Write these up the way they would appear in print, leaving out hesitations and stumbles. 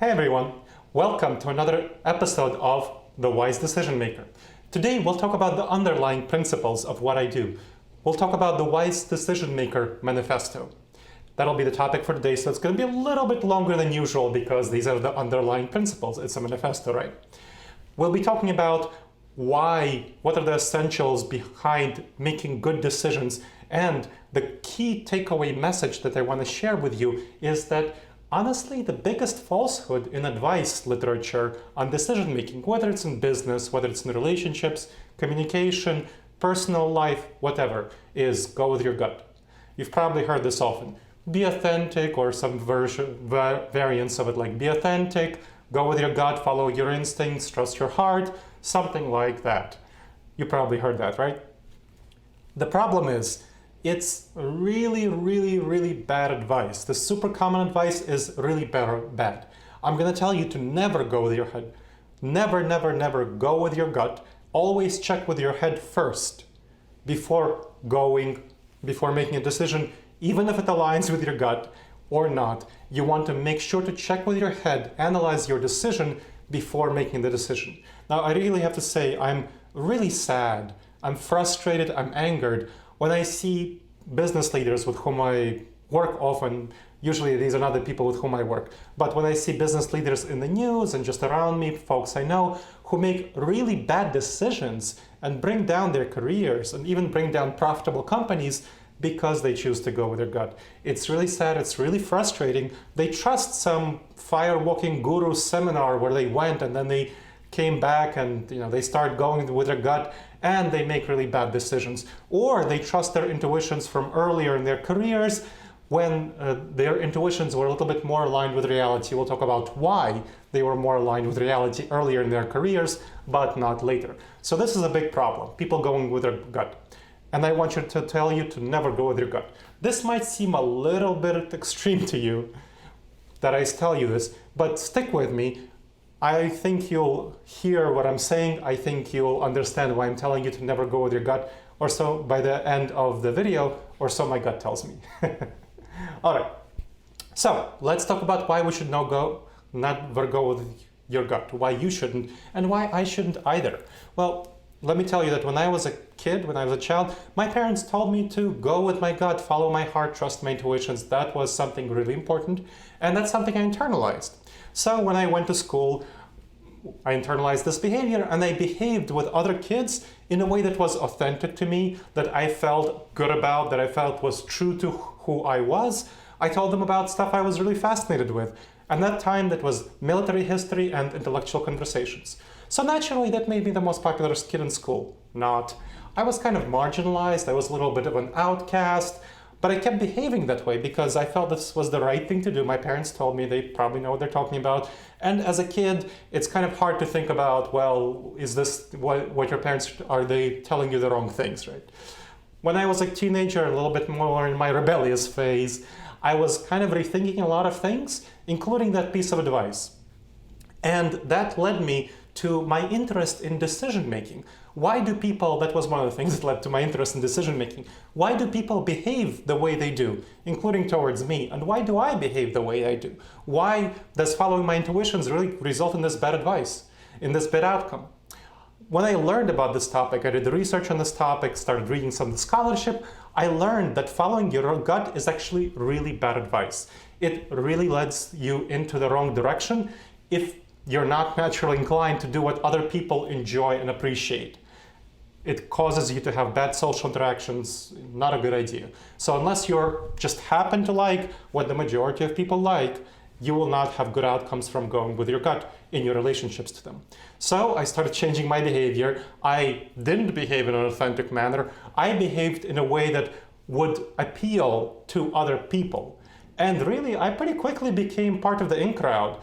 Hey everyone, welcome to another episode of The Wise Decision Maker. Today we'll talk about the underlying principles of what I do. We'll talk about the Wise Decision Maker Manifesto. That'll be the topic for today, so it's going to be a little bit longer than usual because these are the underlying principles. It's a manifesto, right? We'll be talking about what are the essentials behind making good decisions, and the key takeaway message that I want to share with you is that honestly, the biggest falsehood in advice literature on decision making, whether it's in business, whether it's in relationships, communication, personal life, whatever, is go with your gut. You've probably heard this often. Be authentic, or some variants of it like be authentic, go with your gut, follow your instincts, trust your heart, something like that. You probably heard that, right? The problem is, it's really bad advice. The super common advice is really bad. I'm going to tell you to never go with your head. Never go with your gut. Always check with your head first before making a decision, even if it aligns with your gut or not. You want to make sure to check with your head, analyze your decision before making the decision. Now, I really have to say, I'm really sad, I'm frustrated, I'm angered when I see business leaders with whom I work often. Usually these are not the people with whom I work, but when I see business leaders in the news and just around me, folks I know, who make really bad decisions and bring down their careers and even bring down profitable companies because they choose to go with their gut. It's really sad, it's really frustrating. They trust some fire-walking guru seminar where they went and then they came back and they start going with their gut and they make really bad decisions. Or they trust their intuitions from earlier in their careers when their intuitions were a little bit more aligned with reality. We'll talk about why they were more aligned with reality earlier in their careers, but not later. So this is a big problem, people going with their gut. And I want to tell you to never go with your gut. This might seem a little bit extreme to you that I tell you this, but stick with me. I think you'll hear what I'm saying. I think you'll understand why I'm telling you to never go with your gut, or so by the end of the video, or so my gut tells me. All right, so let's talk about why we should never go with your gut, why you shouldn't, and why I shouldn't either. Well, let me tell you that when I was a kid, when I was a child, my parents told me to go with my gut, follow my heart, trust my intuitions. That was something really important, and that's something I internalized. So when I went to school, I internalized this behavior and I behaved with other kids in a way that was authentic to me, that I felt good about, that I felt was true to who I was. I told them about stuff I was really fascinated with. And that time, that was military history and intellectual conversations. So naturally, that made me the most popular kid in school. Not. I was kind of marginalized, I was a little bit of an outcast, but I kept behaving that way because I felt this was the right thing to do. My parents told me, they probably know what they're talking about. And as a kid, it's kind of hard to think about, well, is this what your parents, are they telling you the wrong things, right? When I was a teenager, a little bit more in my rebellious phase, I was kind of rethinking a lot of things, including that piece of advice. And that led me to my interest in decision making. Why do people, that was one of the things that led to my interest in decision making. Why do people behave the way they do, including towards me? And why do I behave the way I do? Why does following my intuitions really result in this bad advice, in this bad outcome? When I learned about this topic, I did research on this topic, started reading some scholarship, I learned that following your gut is actually really bad advice. It really leads you into the wrong direction if you're not naturally inclined to do what other people enjoy and appreciate. It causes you to have bad social interactions, not a good idea. So unless you just happen to like what the majority of people like, you will not have good outcomes from going with your gut in your relationships to them. So I started changing my behavior. I didn't behave in an authentic manner. I behaved in a way that would appeal to other people. And really, I pretty quickly became part of the in crowd.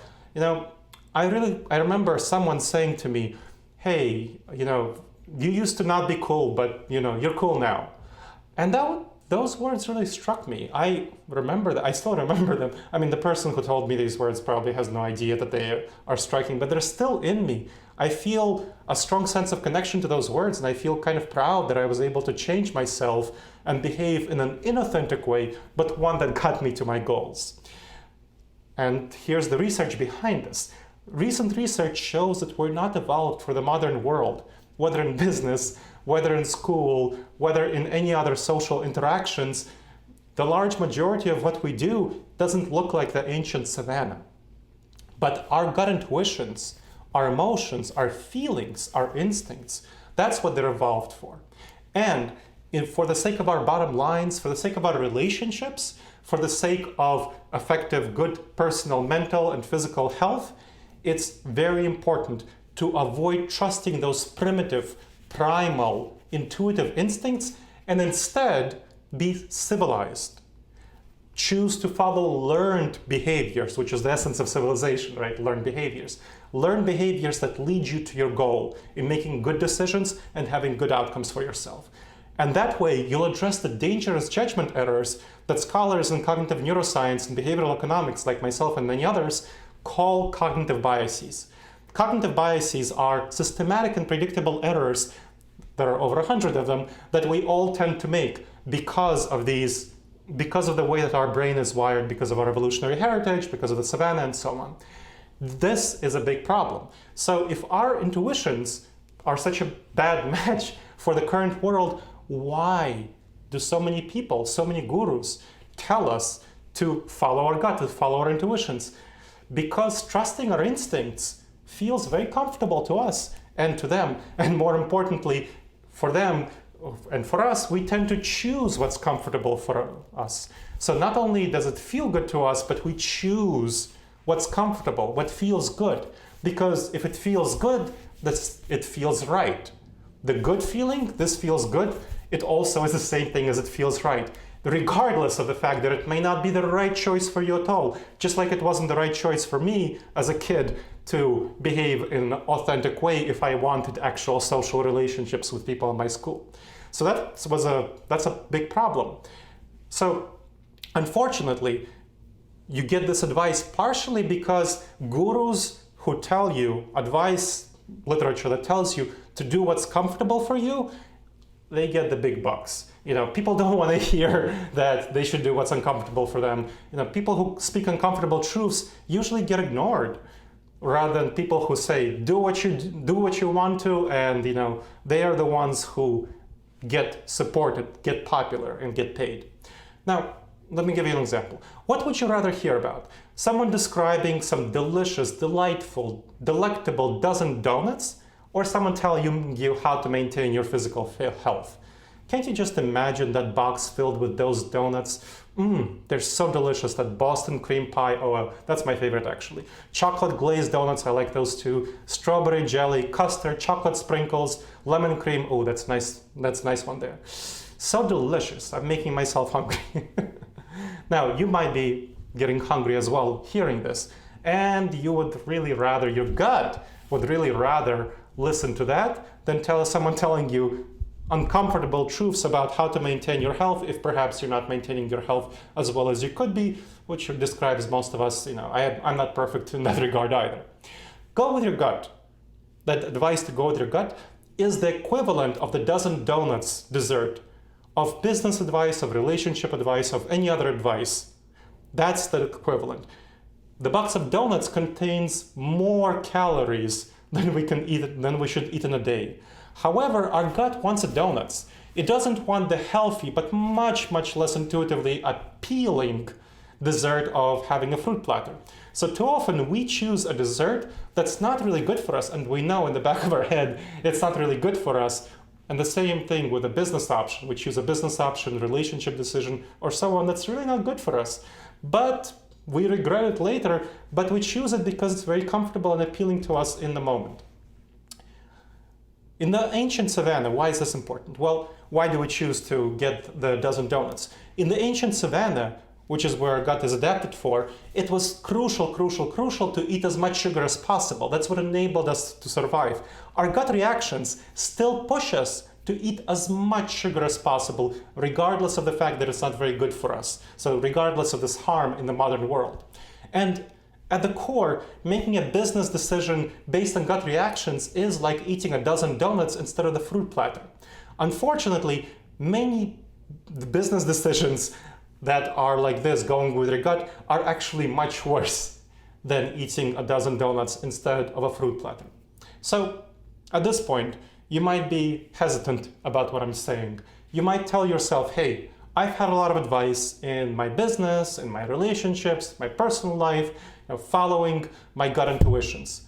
I remember someone saying to me, hey, you used to not be cool, but you're cool now. And those words really struck me. I remember that. I still remember them. I mean, the person who told me these words probably has no idea that they are striking, but they're still in me. I feel a strong sense of connection to those words, and I feel kind of proud that I was able to change myself and behave in an inauthentic way, but one that got me to my goals. And here's the research behind this. Recent research shows that we're not evolved for the modern world, whether in business, whether in school, whether in any other social interactions. The large majority of what we do doesn't look like the ancient savannah. But our gut intuitions, our emotions, our feelings, our instincts, that's what they're evolved for. And for the sake of our bottom lines, for the sake of our relationships, for the sake of effective, good personal, mental, and physical health, it's very important to avoid trusting those primitive, primal, intuitive instincts and instead be civilized. Choose to follow learned behaviors, which is the essence of civilization, right? Learned behaviors. Learn behaviors that lead you to your goal in making good decisions and having good outcomes for yourself. And that way, you'll address the dangerous judgment errors that scholars in cognitive neuroscience and behavioral economics, like myself and many others, call cognitive biases. Cognitive biases are systematic and predictable errors, there are over 100 of them, that we all tend to make because of the way that our brain is wired, because of our evolutionary heritage, because of the savannah, and so on. This is a big problem. So if our intuitions are such a bad match for the current world, why do so many people, so many gurus tell us to follow our gut, to follow our intuitions? Because trusting our instincts feels very comfortable to us and to them. And more importantly, for them and for us, we tend to choose what's comfortable for us. So not only does it feel good to us, but we choose what's comfortable, what feels good. Because if it feels good, it feels right. The good feeling, this feels good, it also is the same thing as it feels right, regardless of the fact that it may not be the right choice for you at all. Just like it wasn't the right choice for me as a kid to behave in an authentic way if I wanted actual social relationships with people in my school. So that's a big problem. So unfortunately, you get this advice partially because gurus who tell you, advice literature that tells you to do what's comfortable for you, they get the big bucks. People don't want to hear that they should do what's uncomfortable for them. People who speak uncomfortable truths usually get ignored, rather than people who say, do what you want to, and they are the ones who get supported, get popular, and get paid. Now, let me give you an example. What would you rather hear about? Someone describing some delicious, delightful, delectable dozen donuts, or someone telling you how to maintain your physical health? Can't you just imagine that box filled with those donuts? They're so delicious. That Boston cream pie, that's my favorite actually. Chocolate glazed donuts, I like those too. Strawberry jelly, custard, chocolate sprinkles, lemon cream, that's nice one there. So delicious, I'm making myself hungry. Now, you might be getting hungry as well hearing this, and you would really rather, your gut would really rather listen to that than someone telling you uncomfortable truths about how to maintain your health if perhaps you're not maintaining your health as well as you could be, which describes most of us. I'm not perfect in that regard either. Go with your gut. That advice to go with your gut is the equivalent of the dozen donuts dessert, of business advice, of relationship advice, of any other advice. That's the equivalent. The box of donuts contains more calories than we should eat in a day. However, our gut wants the donuts. It doesn't want the healthy, but much, much less intuitively appealing dessert of having a fruit platter. So too often we choose a dessert that's not really good for us, and we know in the back of our head it's not really good for us. And the same thing with a business option. We choose a business option, relationship decision, or so on that's really not good for us. But we regret it later, but we choose it because it's very comfortable and appealing to us in the moment. In the ancient savannah, why is this important? Well, why do we choose to get the dozen donuts? In the ancient savannah, which is where our gut is adapted for, it was crucial to eat as much sugar as possible. That's what enabled us to survive. Our gut reactions still push us to eat as much sugar as possible, regardless of the fact that it's not very good for us. So regardless of this harm in the modern world. And at the core, making a business decision based on gut reactions is like eating a dozen donuts instead of the fruit platter. Unfortunately, many business decisions that are like this, going with your gut, are actually much worse than eating a dozen donuts instead of a fruit platter. So at this point, you might be hesitant about what I'm saying. You might tell yourself, hey, I've had a lot of advice in my business, in my relationships, my personal life, following my gut intuitions.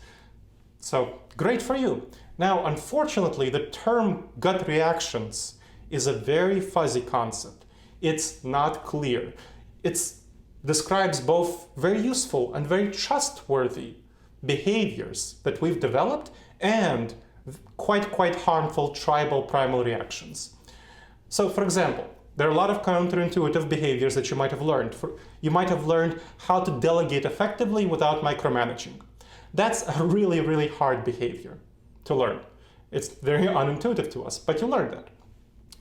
So great for you. Now, unfortunately, the term gut reactions is a very fuzzy concept. It's not clear. It describes both very useful and very trustworthy behaviors that we've developed and quite harmful tribal primal reactions. So, for example, there are a lot of counterintuitive behaviors that you might have learned. You might have learned how to delegate effectively without micromanaging. That's a really hard behavior to learn. It's very unintuitive to us, but you learn that.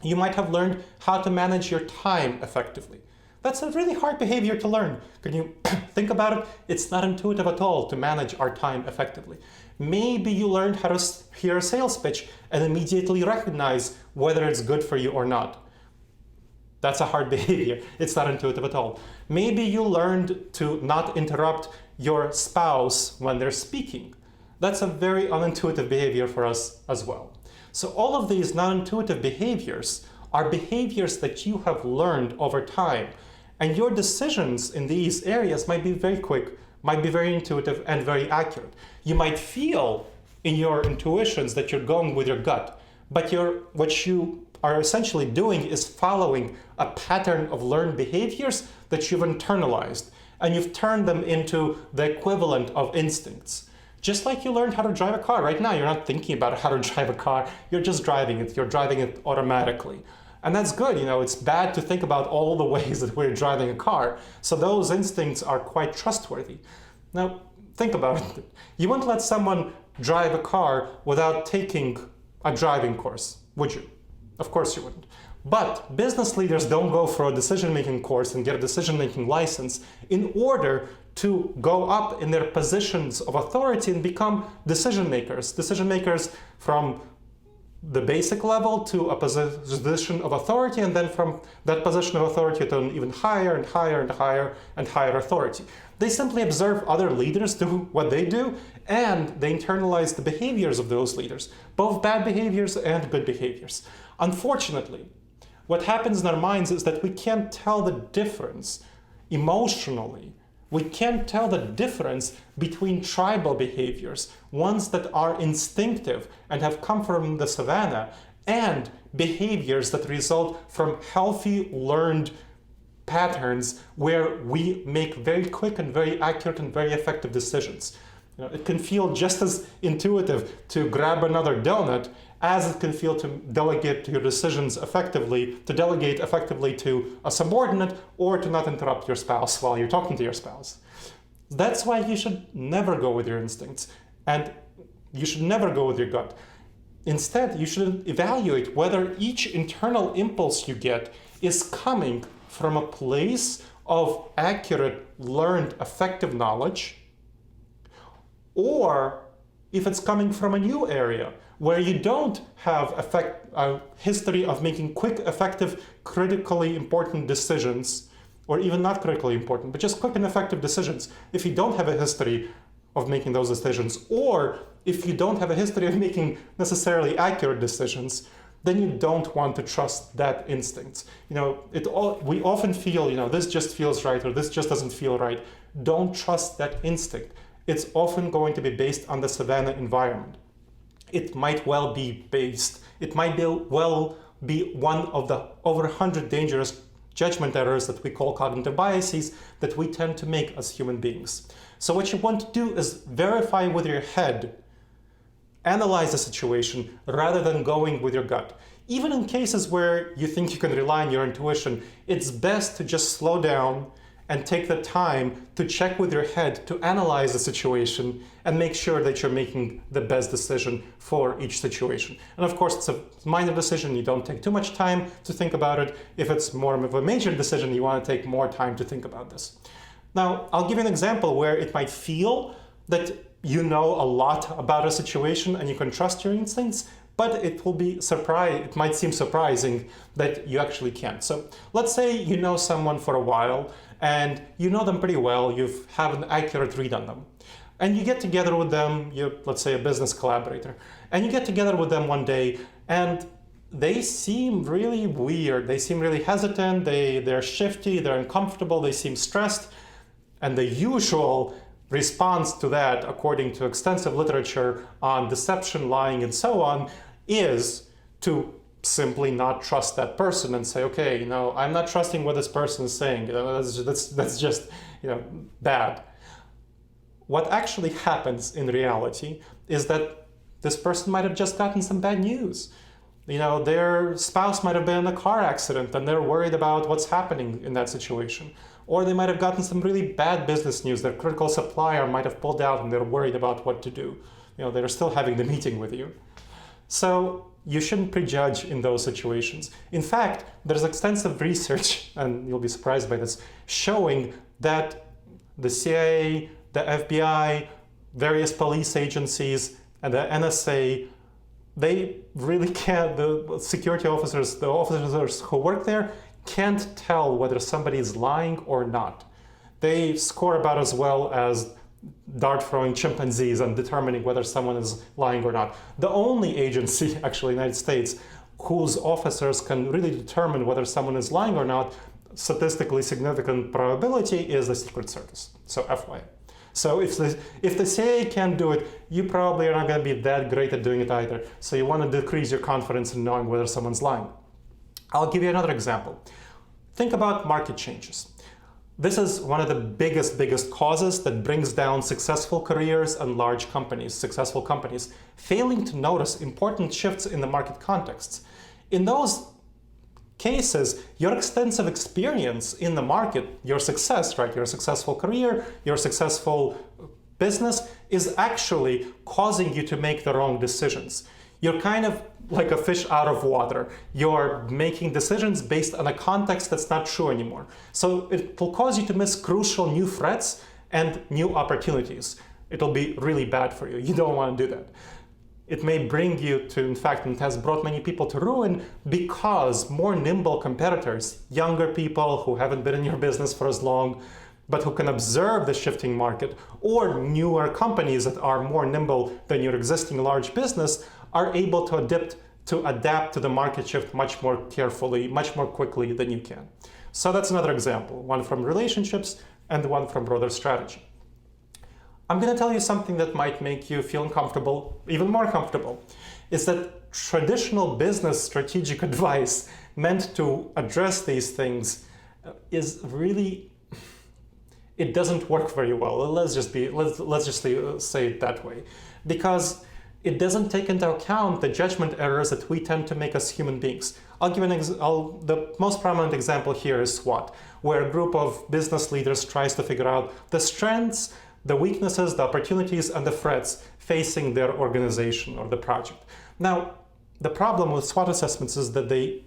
You might have learned how to manage your time effectively. That's a really hard behavior to learn. Can you think about it? It's not intuitive at all to manage our time effectively. Maybe you learned how to hear a sales pitch and immediately recognize whether it's good for you or not. That's a hard behavior. It's not intuitive at all. Maybe you learned to not interrupt your spouse when they're speaking. That's a very unintuitive behavior for us as well. So all of these non-intuitive behaviors are behaviors that you have learned over time. And your decisions in these areas might be very quick, might be very intuitive and very accurate. You might feel in your intuitions that you're going with your gut, but what you are essentially doing is following a pattern of learned behaviors that you've internalized, and you've turned them into the equivalent of instincts. Just like you learned how to drive a car. Right now, you're not thinking about how to drive a car, you're just driving it. You're driving it automatically. And that's good, it's bad to think about all the ways that we're driving a car. So those instincts are quite trustworthy. Now, think about it. You wouldn't let someone drive a car without taking a driving course, would you? Of course you wouldn't. But business leaders don't go for a decision-making course and get a decision-making license in order to go up in their positions of authority and become decision makers from the basic level to a position of authority, and then from that position of authority to an even higher and higher authority. They simply observe other leaders do what they do, and they internalize the behaviors of those leaders, both bad behaviors and good behaviors. Unfortunately, what happens in our minds is that we can't tell the difference emotionally. We can't tell the difference between tribal behaviors, ones that are instinctive and have come from the savannah, and behaviors that result from healthy, learned patterns where we make very quick and very accurate and very effective decisions. It can feel just as intuitive to grab another donut as it can feel to delegate your decisions effectively, to delegate effectively to a subordinate, or to not interrupt your spouse while you're talking to your spouse. That's why you should never go with your instincts, and you should never go with your gut. Instead, you should evaluate whether each internal impulse you get is coming from a place of accurate, learned, effective knowledge, or if it's coming from a new area where you don't have a history of making quick, effective, critically important decisions, or even not critically important, but just quick and effective decisions. If you don't have a history of making those decisions, or if you don't have a history of making necessarily accurate decisions, then you don't want to trust that instinct. We often feel, this just feels right, or this just doesn't feel right. Don't trust that instinct. It's often going to be based on the savannah environment. It might well be one of the over 100 dangerous judgment errors that we call cognitive biases that we tend to make as human beings. So what you want to do is verify with your head, analyze the situation rather than going with your gut. Even in cases where you think you can rely on your intuition, it's best to just slow down and take the time to check with your head to analyze the situation and make sure that you're making the best decision for each situation. And of course, it's a minor decision. You don't take too much time to think about it. If it's more of a major decision, you want to take more time to think about this. Now, I'll give you an example where it might feel that you know a lot about a situation and you can trust your instincts, but it might seem surprising that you actually can't. So let's say you know someone for a while and you know them pretty well, you have an accurate read on them. And you get together with them, you're, let's say, a business collaborator, and you get together with them one day and they seem really weird, they seem really hesitant, they're shifty, they're uncomfortable, they seem stressed. And the usual response to that, according to extensive literature on deception, lying, and so on, is to simply not trust that person and say, okay, I'm not trusting what this person is saying. That's just, bad. What actually happens in reality is that this person might have just gotten some bad news. Their spouse might have been in a car accident and they're worried about what's happening in that situation. Or they might have gotten some really bad business news. Their critical supplier might have pulled out and they're worried about what to do. They're still having the meeting with you. So you shouldn't prejudge in those situations. In fact, there's extensive research, and you'll be surprised by this, showing that the CIA, the FBI, various police agencies, and the NSA, they really can't, the security officers, the officers who work there, can't tell whether somebody is lying or not. They score about as well as dart-throwing chimpanzees on determining whether someone is lying or not. The only agency, actually, United States, whose officers can really determine whether someone is lying or not, statistically significant probability, is the Secret Service. So FYI. So if the CIA can't do it, you probably are not going to be that great at doing it either. So you want to decrease your confidence in knowing whether someone's lying. I'll give you another example. Think about market changes. This is one of the biggest causes that brings down successful careers and large companies, successful companies, failing to notice important shifts in the market contexts. In those cases, your extensive experience in the market, your success, right, your successful career, your successful business is actually causing you to make the wrong decisions. You're kind of like a fish out of water. You're making decisions based on a context that's not true anymore. So it will cause you to miss crucial new threats and new opportunities. It'll be really bad for you. You don't want to do that. It may bring you to, in fact, and has brought many people to ruin because more nimble competitors, younger people who haven't been in your business for as long, but who can observe the shifting market, or newer companies that are more nimble than your existing large business, are able to adapt to the market shift much more carefully, much more quickly than you can. So that's another example, one from relationships and one from broader strategy. I'm going to tell you something that might make you feel uncomfortable, even more comfortable, is that traditional business strategic advice meant to address these things is really, it doesn't work very well. Let's just say it that way, because it doesn't take into account the judgment errors that we tend to make as human beings. I'll give the most prominent example here is SWOT, where a group of business leaders tries to figure out the strengths, the weaknesses, the opportunities, and the threats facing their organization or the project. Now, the problem with SWOT assessments is that they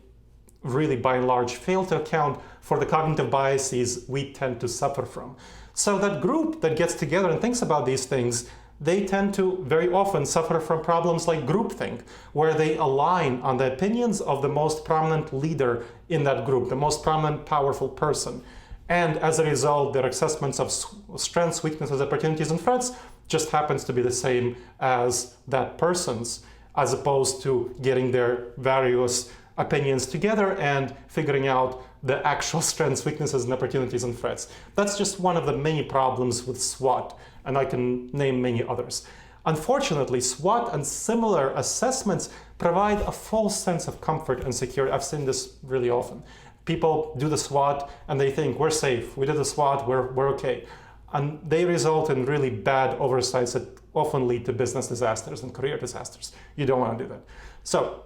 really, by and large, fail to account for the cognitive biases we tend to suffer from. So that group that gets together and thinks about these things, they tend to very often suffer from problems like groupthink, where they align on the opinions of the most prominent leader in that group, the most prominent, powerful person. And as a result, their assessments of strengths, weaknesses, opportunities, and threats just happens to be the same as that person's, as opposed to getting their various opinions together and figuring out the actual strengths, weaknesses, and opportunities and threats. That's just one of the many problems with SWOT, and I can name many others. Unfortunately, SWOT and similar assessments provide a false sense of comfort and security. I've seen this really often. People do the SWOT and they think, we're safe, we did the SWOT, we're okay. And they result in really bad oversights that often lead to business disasters and career disasters. You don't want to do that. So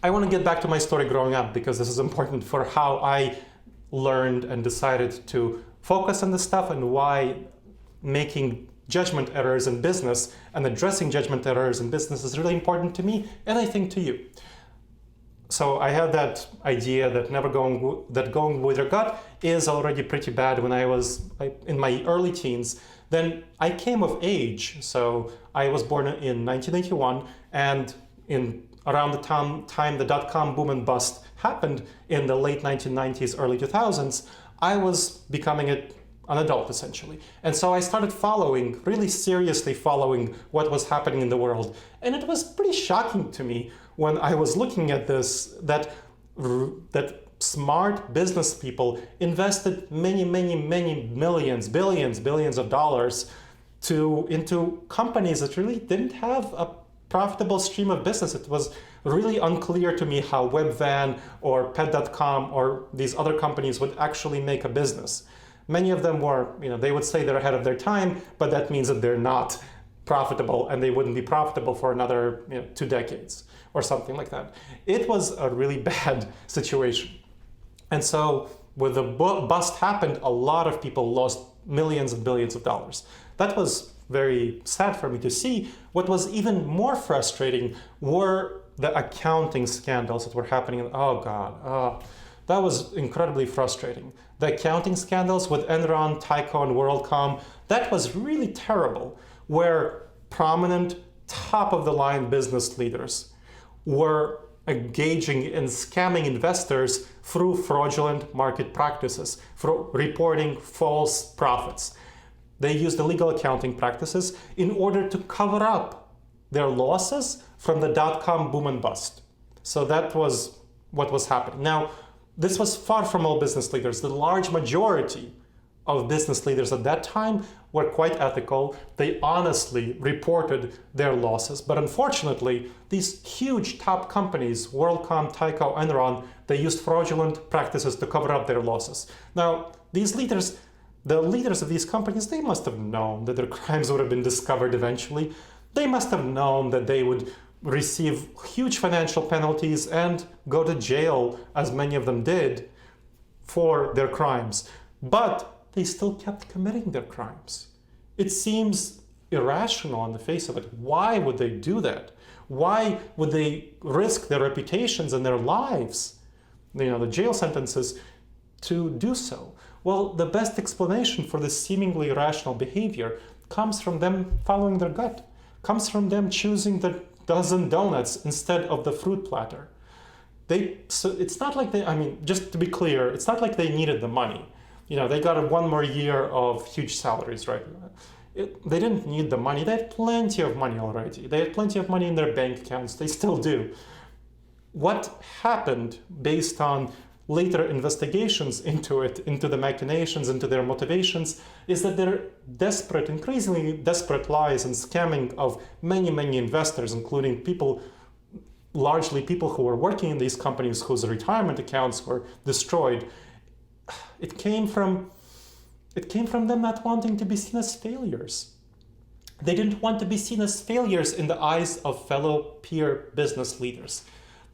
I want to get back to my story growing up, because this is important for how I learned and decided to focus on this stuff, and why making judgment errors in business and addressing judgment errors in business is really important to me, and I think to you. So I had that idea that going with your gut is already pretty bad when I was in my early teens. Then I came of age. So I was born in 1981, and around the time the dot-com boom and bust happened in the late 1990s, early 2000s, I was becoming an adult essentially. And so I started really seriously following what was happening in the world. And it was pretty shocking to me when I was looking at this, that smart business people invested many millions, billions of dollars into companies that really didn't have a profitable stream of business. It was really unclear to me how Webvan or Pet.com or these other companies would actually make a business. Many of them were, they would say they're ahead of their time, but that means that they're not profitable and they wouldn't be profitable for another 2 decades or something like that. It was a really bad situation. And so when the bust happened, a lot of people lost millions and billions of dollars. That was very sad for me to see. What was even more frustrating were the accounting scandals that were happening. Oh God, that was incredibly frustrating. The accounting scandals with Enron, Tyco, and WorldCom, that was really terrible, where prominent top-of-the-line business leaders were engaging in scamming investors through fraudulent market practices, through reporting false profits. They used illegal accounting practices in order to cover up their losses from the dot-com boom and bust. So that was what was happening. Now, this was far from all business leaders. The large majority of business leaders at that time were quite ethical. They honestly reported their losses. But unfortunately, these huge top companies, WorldCom, Tyco, Enron, they used fraudulent practices to cover up their losses. Now, these leaders, the leaders of these companies, they must have known that their crimes would have been discovered eventually. They must have known that they would receive huge financial penalties and go to jail, as many of them did, for their crimes. But they still kept committing their crimes. It seems irrational on the face of it. Why would they do that? Why would they risk their reputations and their lives, the jail sentences, to do so? Well, the best explanation for this seemingly irrational behavior comes from them following their gut, comes from them choosing the dozen donuts instead of the fruit platter. So it's not like just to be clear, it's not like they needed the money. They got 1 more year of huge salaries, right? They didn't need the money. They had plenty of money already. They had plenty of money in their bank accounts. They still do. What happened based on later investigations into the machinations, into their motivations, is that their increasingly desperate lies and scamming of many investors, including largely people who were working in these companies whose retirement accounts were destroyed. It came from them not wanting to be seen as failures. They didn't want to be seen as failures in the eyes of fellow peer business leaders.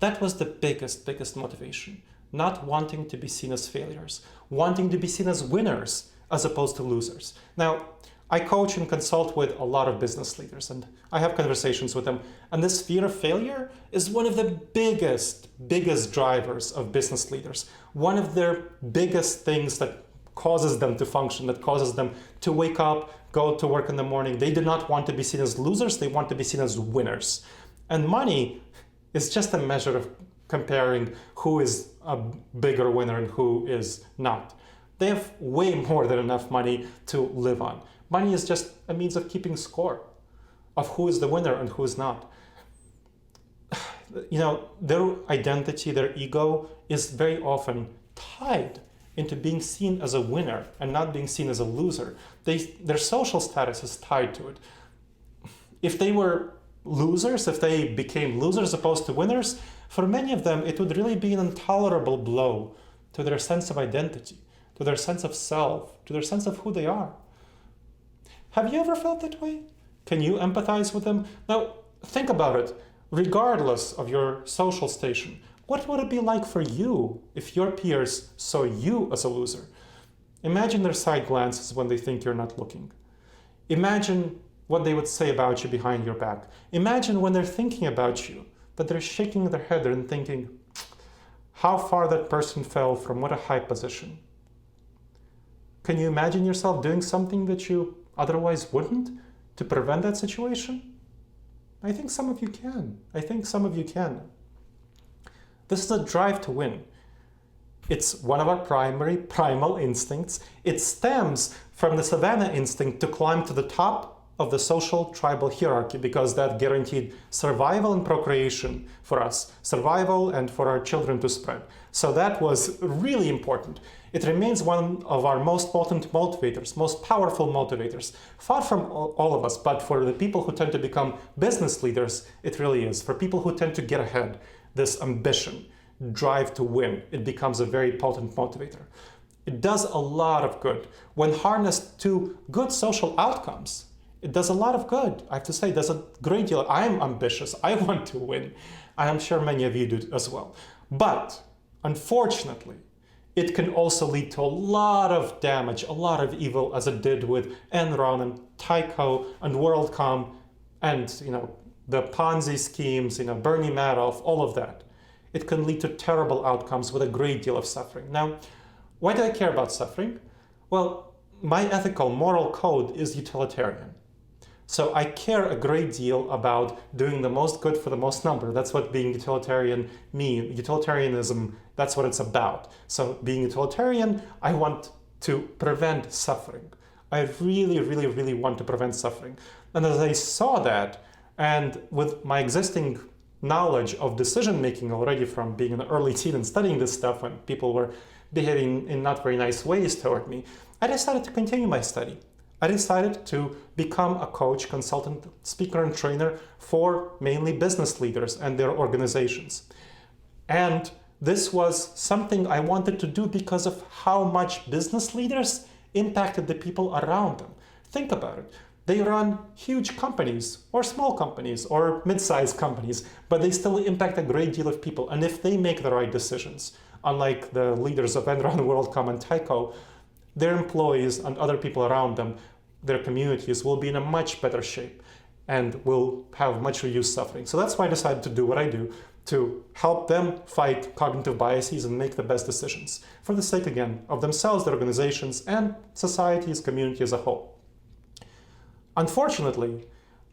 That was the biggest motivation. Not wanting to be seen as failures, wanting to be seen as winners as opposed to losers. Now, I coach and consult with a lot of business leaders, and I have conversations with them. And this fear of failure is one of the biggest drivers of business leaders. One of their biggest things that causes them to function, that causes them to wake up, go to work in the morning. They do not want to be seen as losers. They want to be seen as winners. And money is just a measure of comparing who is a bigger winner and who is not. They have way more than enough money to live on. Money is just a means of keeping score of who is the winner and who is not. Their identity, their ego is very often tied into being seen as a winner and not being seen as a loser. Their social status is tied to it. If they were losers, if they became losers opposed to winners, for many of them, it would really be an intolerable blow to their sense of identity, to their sense of self, to their sense of who they are. Have you ever felt that way? Can you empathize with them? Now, think about it. Regardless of your social station, what would it be like for you if your peers saw you as a loser? Imagine their side glances when they think you're not looking. Imagine what they would say about you behind your back. Imagine when they're thinking about you, that they're shaking their head and thinking, how far that person fell from what a high position. Can you imagine yourself doing something that you otherwise wouldn't to prevent that situation? I think some of you can. I think some of you can. This is a drive to win. It's one of our primal instincts. It stems from the savannah instinct to climb to the top of the social tribal hierarchy, because that guaranteed survival and procreation for us, survival and for our children to spread. So that was really important. It remains one of our most potent motivators, most powerful motivators, far from all of us, but for the people who tend to become business leaders, it really is. For people who tend to get ahead, this ambition, drive to win, it becomes a very potent motivator. It does a lot of good. When harnessed to good social outcomes, it does a lot of good. I have to say, it does a great deal. I'm ambitious. I want to win. I'm sure many of you do as well. But unfortunately, it can also lead to a lot of damage, a lot of evil, as it did with Enron and Tyco and WorldCom and the Ponzi schemes, Bernie Madoff, all of that. It can lead to terrible outcomes with a great deal of suffering. Now, why do I care about suffering? Well, my ethical, moral code is utilitarian. So I care a great deal about doing the most good for the most number. That's what being utilitarian means. Utilitarianism, that's what it's about. So being utilitarian, I want to prevent suffering. I really, really, really want to prevent suffering. And as I saw that, and with my existing knowledge of decision making already from being an early teen and studying this stuff when people were behaving in not very nice ways toward me, I decided to continue my study. I decided to become a coach, consultant, speaker, and trainer for mainly business leaders and their organizations. And this was something I wanted to do because of how much business leaders impacted the people around them. Think about it. They run huge companies or small companies or mid-sized companies, but they still impact a great deal of people. And if they make the right decisions, unlike the leaders of Enron, WorldCom, and Tyco, their employees and other people around them, their communities, will be in a much better shape and will have much reduced suffering. So that's why I decided to do what I do, to help them fight cognitive biases and make the best decisions for the sake, again, of themselves, their organizations, and societies, community as a whole. Unfortunately,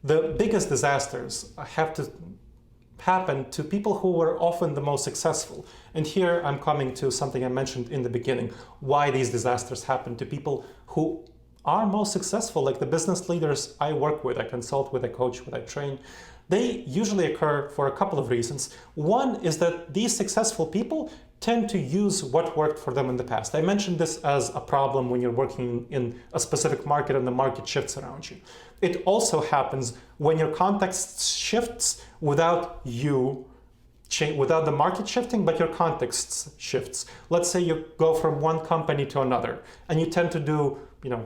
the biggest disasters have to happen to people who were often the most successful. And here I'm coming to something I mentioned in the beginning, why these disasters happen to people who are most successful, like the business leaders I work with, I consult with, I coach with, I train. They usually occur for a couple of reasons. One is that these successful people tend to use what worked for them in the past. I mentioned this as a problem when you're working in a specific market and the market shifts around you. It also happens when your context shifts without the market shifting, but your context shifts. Let's say you go from one company to another, and you tend to do,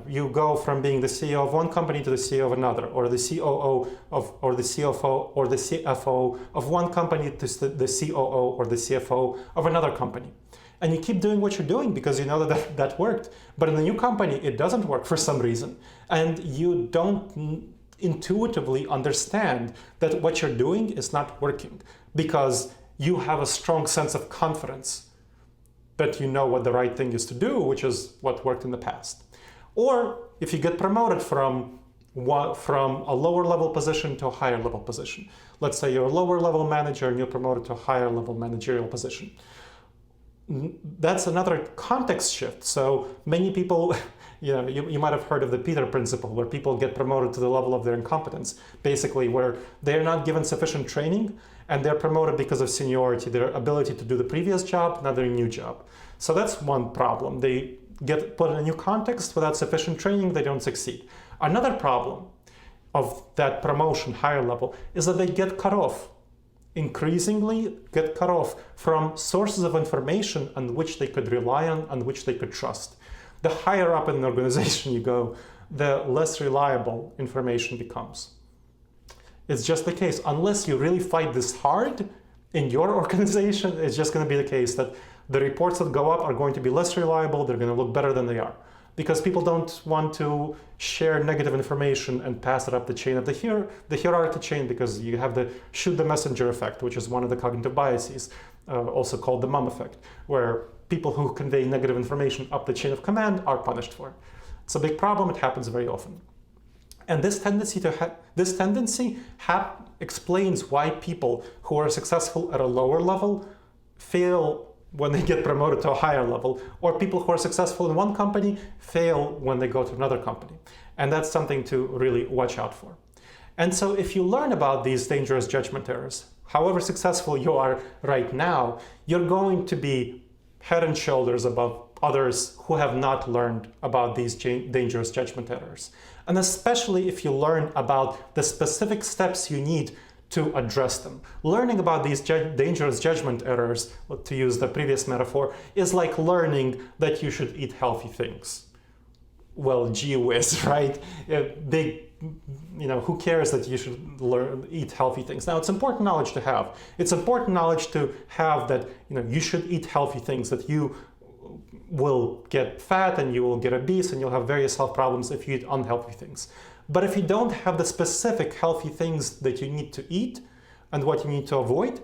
you go from being the CEO of one company to the CEO of another, or the COO of, or the CFO, or the CFO of one company to the COO or the CFO of another company. And you keep doing what you're doing because you know that worked. But in the new company, it doesn't work for some reason. And you don't intuitively understand that what you're doing is not working because you have a strong sense of confidence that you know what the right thing is to do, which is what worked in the past. Or if you get promoted from a lower level position to a higher level position. Let's say you're a lower level manager and you're promoted to a higher level managerial position. That's another context shift. So many people, you might have heard of the Peter principle, where people get promoted to the level of their incompetence, basically where they're not given sufficient training and they're promoted because of seniority, their ability to do the previous job, not their new job. So that's one problem. They get put in a new context without sufficient training, they don't succeed. Another problem of that promotion, higher level, is that they get cut off. Increasingly get cut off from sources of information on which they could rely on and which they could trust. The higher up in an organization you go, the less reliable information becomes. It's just the case. Unless you really fight this hard in your organization, it's just going to be the case that the reports that go up are going to be less reliable, they're going to look better than they are. Because people don't want to share negative information and pass it up the chain of the hierarchy chain, because you have the shoot the messenger effect, which is one of the cognitive biases, also called the mum effect, where people who convey negative information up the chain of command are punished for it. It's a big problem. It happens very often. And this tendency explains why people who are successful at a lower level fail when they get promoted to a higher level, or people who are successful in one company fail when they go to another company. And that's something to really watch out for. And so if you learn about these dangerous judgment errors, however successful you are right now, you're going to be head and shoulders above others who have not learned about these dangerous judgment errors. And especially if you learn about the specific steps you need to address them. Learning about these dangerous judgment errors, to use the previous metaphor, is like learning that you should eat healthy things. Well, gee whiz, right? Who cares that you should eat healthy things? Now, it's important knowledge to have. It's important knowledge to have that you should eat healthy things, that you will get fat and you will get obese and you'll have various health problems if you eat unhealthy things. But if you don't have the specific healthy things that you need to eat and what you need to avoid,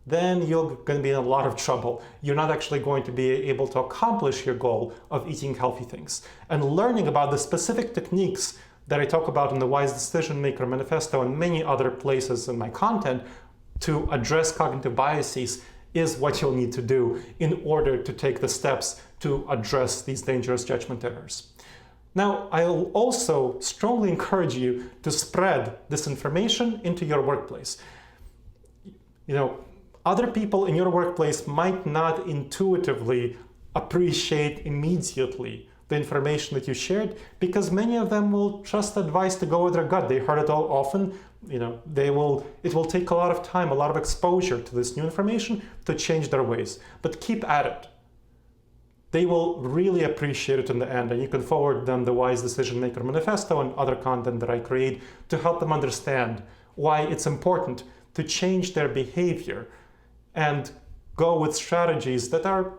then you're going to be in a lot of trouble. You're not actually going to be able to accomplish your goal of eating healthy things. And learning about the specific techniques that I talk about in the Wise Decision Maker Manifesto and many other places in my content to address cognitive biases is what you'll need to do in order to take the steps to address these dangerous judgment errors. Now, I'll also strongly encourage you to spread this information into your workplace. Other people in your workplace might not intuitively appreciate immediately the information that you shared, because many of them will trust advice to go with their gut. They heard it all often. It will take a lot of time, a lot of exposure to this new information to change their ways. But keep at it. They will really appreciate it in the end, and you can forward them the Wise Decision Maker Manifesto and other content that I create to help them understand why it's important to change their behavior and go with strategies that are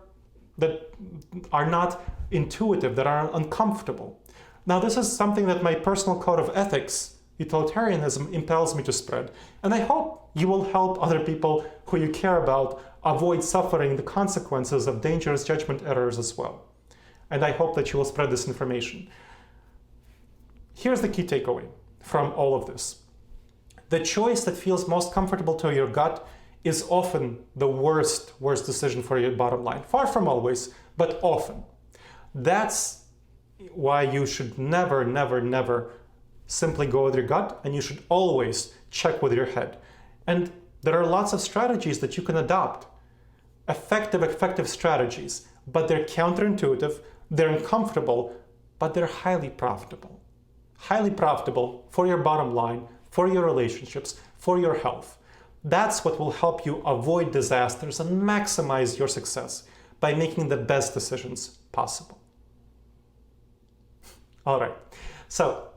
not intuitive, that are uncomfortable. Now, this is something that my personal code of ethics, utilitarianism, impels me to spread. And I hope you will help other people who you care about avoid suffering the consequences of dangerous judgment errors as well. And I hope that you will spread this information. Here's the key takeaway from all of this. The choice that feels most comfortable to your gut is often the worst decision for your bottom line. Far from always, but often. That's why you should never, never, never simply go with your gut, and you should always check with your head. And there are lots of strategies that you can adopt. Effective strategies, but they're counterintuitive, they're uncomfortable, but they're highly profitable. Highly profitable for your bottom line, for your relationships, for your health. That's what will help you avoid disasters and maximize your success by making the best decisions possible. All right, so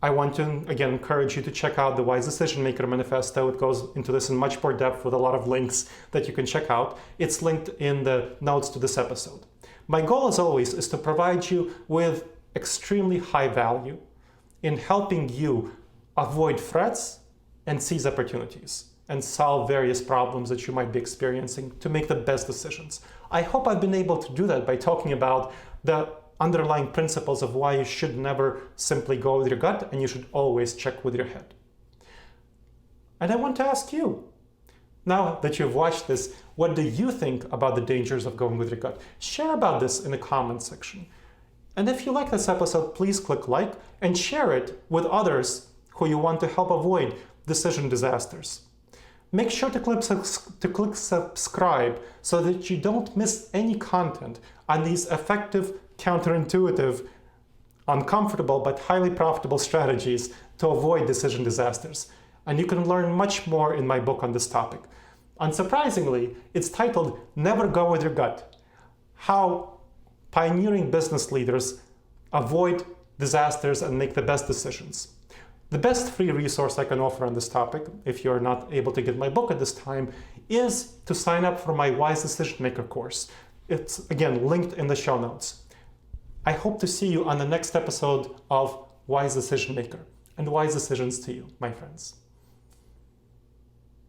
I want to again encourage you to check out the Wise Decision Maker Manifesto. It goes into this in much more depth with a lot of links that you can check out. It's linked in the notes to this episode. My goal, as always, is to provide you with extremely high value in helping you avoid threats and seize opportunities and solve various problems that you might be experiencing to make the best decisions. I hope I've been able to do that by talking about the underlying principles of why you should never simply go with your gut and you should always check with your head. And I want to ask you, now that you've watched this, what do you think about the dangers of going with your gut? Share about this in the comments section. And if you like this episode, please click like and share it with others who you want to help avoid decision disasters. Make sure to click subscribe so that you don't miss any content on these effective, counterintuitive, uncomfortable but highly profitable strategies to avoid decision disasters. And you can learn much more in my book on this topic. Unsurprisingly, it's titled Never Go With Your Gut: How Pioneering Business Leaders Avoid Disasters and Make the Best Decisions. The best free resource I can offer on this topic, if you're not able to get my book at this time, is to sign up for my Wise Decision Maker course. It's, again, linked in the show notes. I hope to see you on the next episode of Wise Decision Maker, and wise decisions to you, my friends.